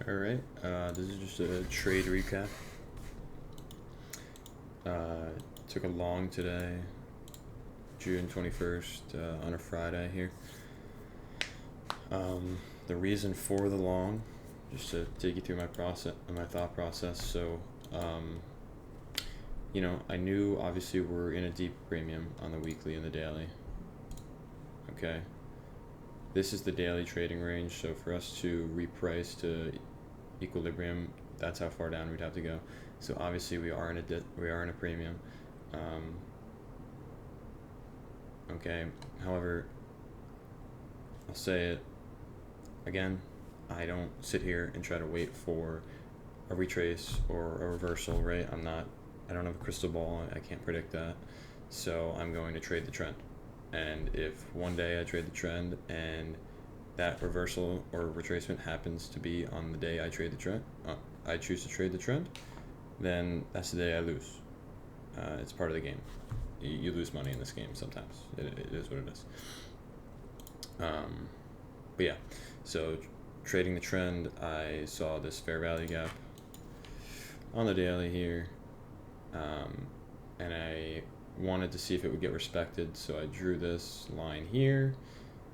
Alright, this is just a trade recap. Took a long today, June 21st, on a Friday here. The reason for the long, just to take you through my thought process. So, I knew obviously we're in a deep premium on the weekly and the daily. Okay. This is the daily trading range, so for us to reprice to equilibrium, that's how far down we'd have to go. So obviously we are in a premium. Okay. However, I'll say it again. I don't sit here and try to wait for a retrace or a reversal, right? I don't have a crystal ball. I can't predict that. So I'm going to trade the trend. And if one day I trade the trend and that reversal or retracement happens to be on the day I choose to trade the trend, then that's the day I lose. It's part of the game. You lose money in this game sometimes. It is what it is. But yeah, so trading the trend, I saw this fair value gap on the daily here, and I wanted to see if it would get respected, so I drew this line here.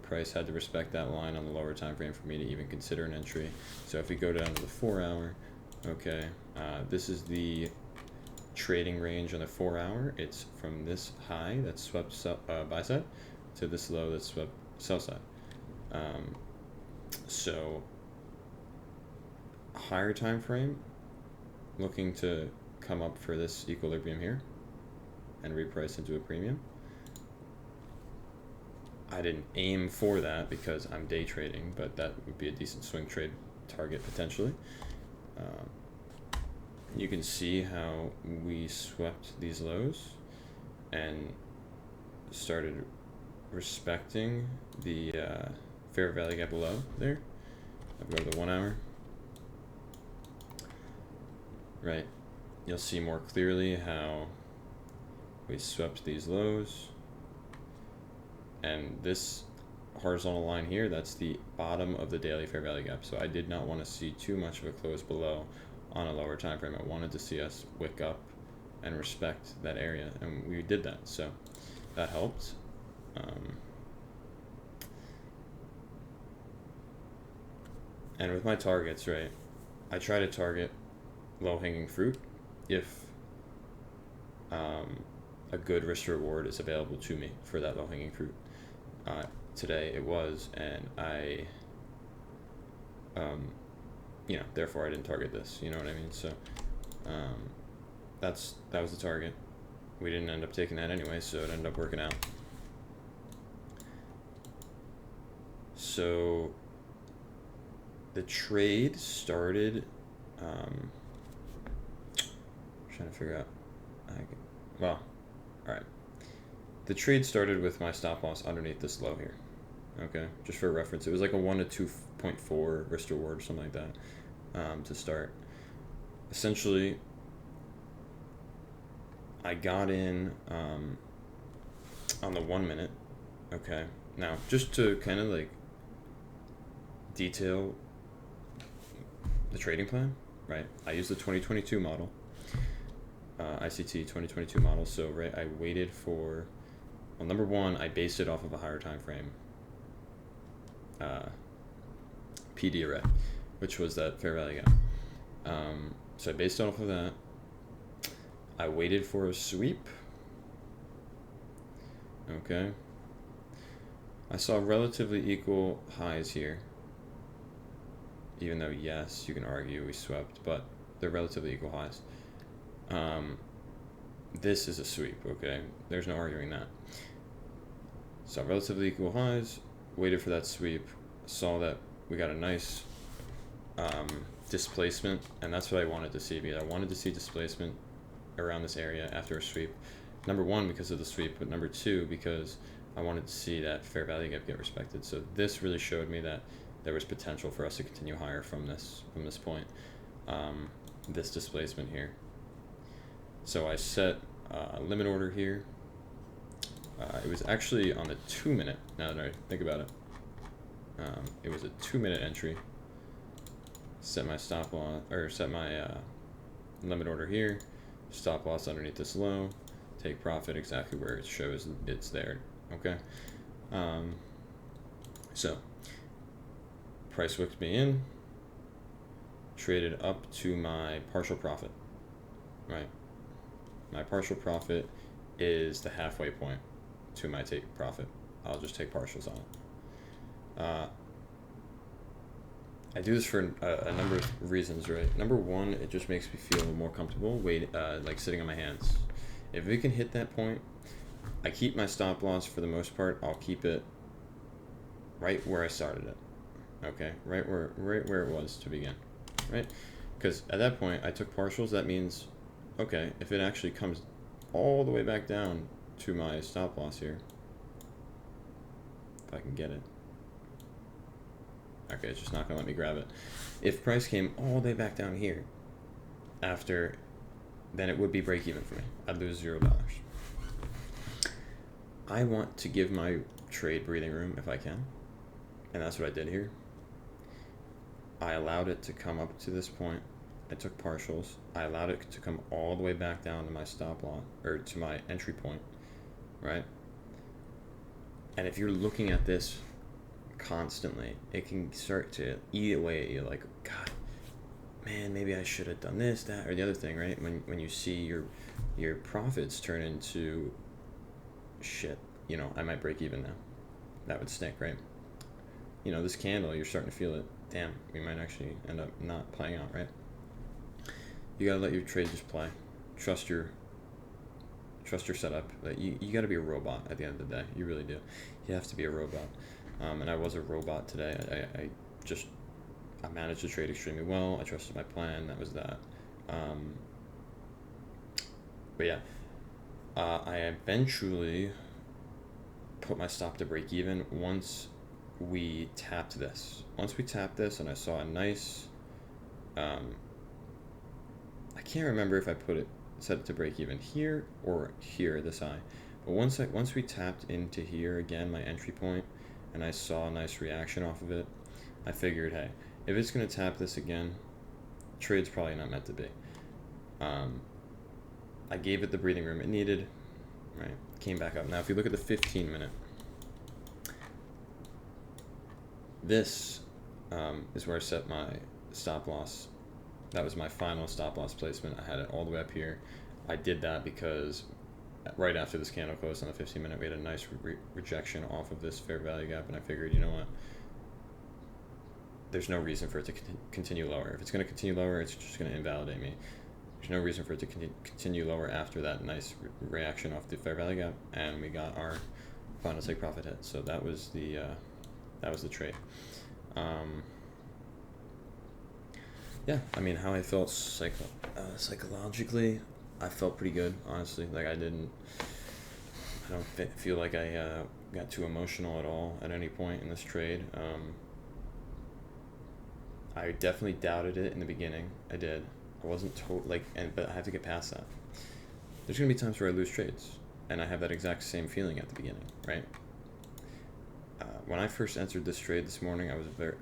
Price had to respect that line on the lower time frame for me to even consider an entry. So if we go down to the 4 hour, okay, this is the trading range on the 4 hour. It's from this high that's swept buy side to this low that's swept sell side. So higher time frame, looking to come up for this equilibrium here and reprice into a premium. I didn't aim for that because I'm day trading, but that would be a decent swing trade target potentially. You can see how we swept these lows and started respecting the fair value gap below there. I'll go to the 1 hour. Right, you'll see more clearly how we swept these lows, and this horizontal line here, that's the bottom of the daily fair value gap. So I did not want to see too much of a close below on a lower time frame. I wanted to see us wick up and respect that area, and we did that, so that helped. And with my targets, right, I try to target low-hanging fruit if a good risk reward is available to me for that low-hanging fruit. Today it was, and I therefore I didn't target this, you know what I mean? So that was the target. We didn't end up taking that anyway, so it ended up working out. So the trade started, trying to figure out, all right. The trade started with my stop loss underneath this low here. Okay, just for reference, it was like a 1 to 2.4 risk reward or something like that to start. Essentially, I got in on the 1 minute. Okay, now just to kind of like detail the trading plan, right? I used the 2022 model, ICT 2022 model. So right, I waited for, well, number one, I based it off of a higher time frame PD array, which was that fair value gap. So I based it off of that. I waited for a sweep. Okay. I saw relatively equal highs here, even though, yes, you can argue we swept, but they're relatively equal highs. This is a sweep, okay? There's no arguing that. So relatively equal highs, waited for that sweep, saw that we got a nice displacement, and that's what I wanted to see, because I wanted to see displacement around this area after a sweep. Number one, because of the sweep, but number two, because I wanted to see that fair value gap get respected. So this really showed me that there was potential for us to continue higher from this point, this displacement here. So I set a limit order here. It was actually on the 2 minute, now that I think about it. It was a 2 minute entry. set my stop loss, or set my limit order here, stop loss underneath this low, take profit exactly where it shows it's there. Okay. So price wicked me in, traded up to my partial profit, right? My partial profit is the halfway point to my take profit. I'll just take partials on it. I do this for a number of reasons, right? Number one, it just makes me feel more comfortable like sitting on my hands. If it can hit that point, I keep my stop loss for the most part. I'll keep it right where I started it. Okay, right where it was to begin, right? Because at that point, I took partials. That means, okay, if it actually comes all the way back down to my stop loss here, if I can get it. Okay, it's just not gonna let me grab it. If price came all the way back down here, then it would be break even for me. I'd lose $0. I want to give my trade breathing room if I can, and that's what I did here. I allowed it to come up to this point. I took partials. I allowed it to come all the way back down to my stop loss, or to my entry point, right? And if you're looking at this constantly, it can start to eat away at you, like, God, man, maybe I should have done this, that, or the other thing, right? When you see your profits turn into shit, I might break even now. That would stink, right? This candle, you're starting to feel it. Damn, we might actually end up not playing out, right? You gotta let your trade just play. Trust your setup. You gotta be a robot at the end of the day. You really do. You have to be a robot. And I was a robot today. I managed the trade extremely well. I trusted my plan. That was that. But yeah, I eventually put my stop to break even once we tapped this. Once we tapped this, and I saw a nice. I can't remember if I set it to break even here or here, this high. But once we tapped into here again, my entry point, and I saw a nice reaction off of it, I figured, hey, if it's going to tap this again, trade's probably not meant to be. I gave it the breathing room it needed, right? Came back up. Now, if you look at the 15-minute, this is where I set my stop loss. That was my final stop loss placement. I had it all the way up here. I did that because right after this candle closed on the 15-minute, we had a nice rejection off of this fair value gap, and I figured, you know what? There's no reason for it to continue lower. If it's going to continue lower, it's just going to invalidate me. There's no reason for it to continue lower after that nice reaction off the fair value gap, and we got our final take profit hit. So that was the trade. Yeah, I mean, how I felt psychologically, I felt pretty good, honestly. Like I don't feel like I got too emotional at all at any point in this trade. I definitely doubted it in the beginning. I did. I wasn't but I have to get past that. There's gonna be times where I lose trades, and I have that exact same feeling at the beginning, right? When I first entered this trade this morning, I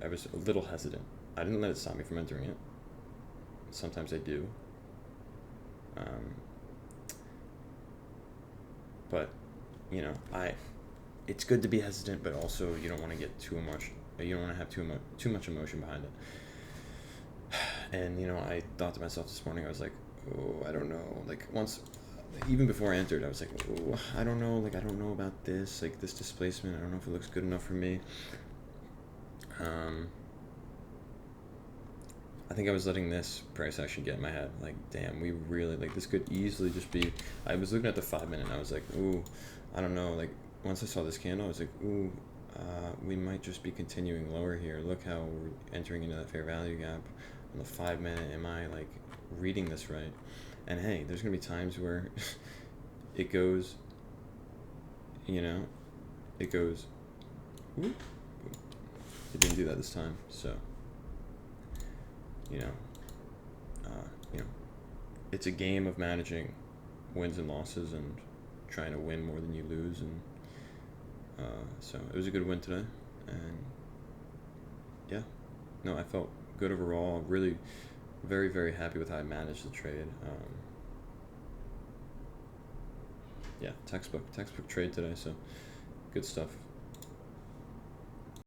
was a little hesitant. I didn't let it stop me from entering it. Sometimes I do. But it's good to be hesitant, but also you don't want to get too much. You don't want to have too much emotion behind it. And I thought to myself this morning, I was like, oh, I don't know. Like even before I entered, I was like, oh, I don't know. Like I don't know about this. Like this displacement, I don't know if it looks good enough for me. I think I was letting this price action get in my head. Like, damn, we really, this could easily just be, I was looking at the 5-minute and I was like, ooh, I don't know. Like, once I saw this candle, I was like, ooh, we might just be continuing lower here. Look how we're entering into that fair value gap on the 5-minute. Am I, reading this right? And hey, there's going to be times where it goes, it goes, ooh, it didn't do that this time, so. It's a game of managing wins and losses and trying to win more than you lose, and so it was a good win today, and yeah, no, I felt good overall. Really, very, very happy with how I managed the trade. Yeah, textbook trade today. So good stuff.